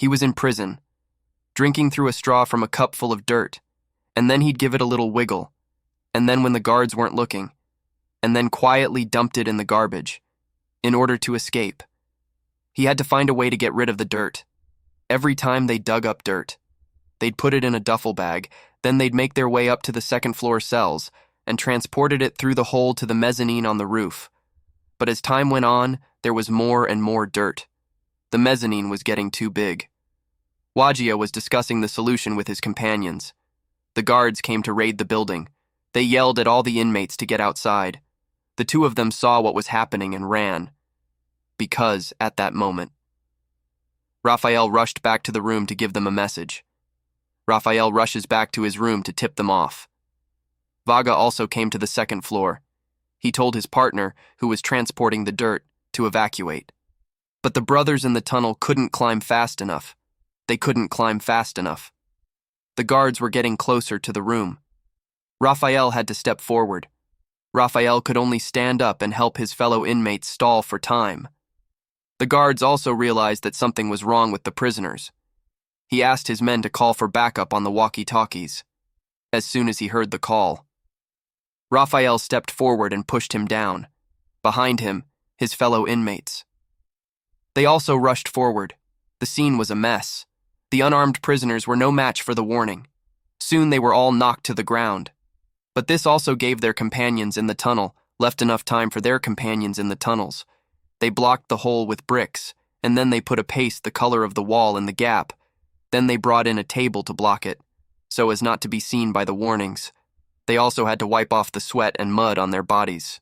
He was in prison, drinking through a straw from a cup full of dirt, and then he'd give it a little wiggle, and then when the guards weren't looking, and then quietly dumped it in the garbage, in order to escape. He had to find a way to get rid of the dirt. Every time they dug up dirt, they'd put it in a duffel bag, then they'd make their way up to the second-floor cells and transported it through the hole to the mezzanine on the roof. But as time went on, there was more and more dirt. The mezzanine was getting too big. Wajia was discussing the solution with his companions. The guards came to raid the building. They yelled at all the inmates to get outside. The two of them saw what was happening and ran. Because, at that moment, Raphael rushed back to the room to give them a message. Raphael rushes back to his room to tip them off. Vaga also came to the second floor. He told his partner, who was transporting the dirt, to evacuate. But the brothers in the tunnel couldn't climb fast enough. They couldn't climb fast enough. The guards were getting closer to the room. Raphael had to step forward. Raphael could only stand up and help his fellow inmates stall for time. The guards also realized that something was wrong with the prisoners. He asked his men to call for backup on the walkie-talkies. As soon as he heard the call, Raphael stepped forward and pushed him down. Behind him, his fellow inmates. They also rushed forward. The scene was a mess. The unarmed prisoners were no match for the warning. Soon they were all knocked to the ground. But this also gave their companions in the tunnel left enough time for their companions in the tunnels. They blocked the hole with bricks, and then they put a paste the color of the wall in the gap. Then they brought in a table to block it, so as not to be seen by the warnings. They also had to wipe off the sweat and mud on their bodies.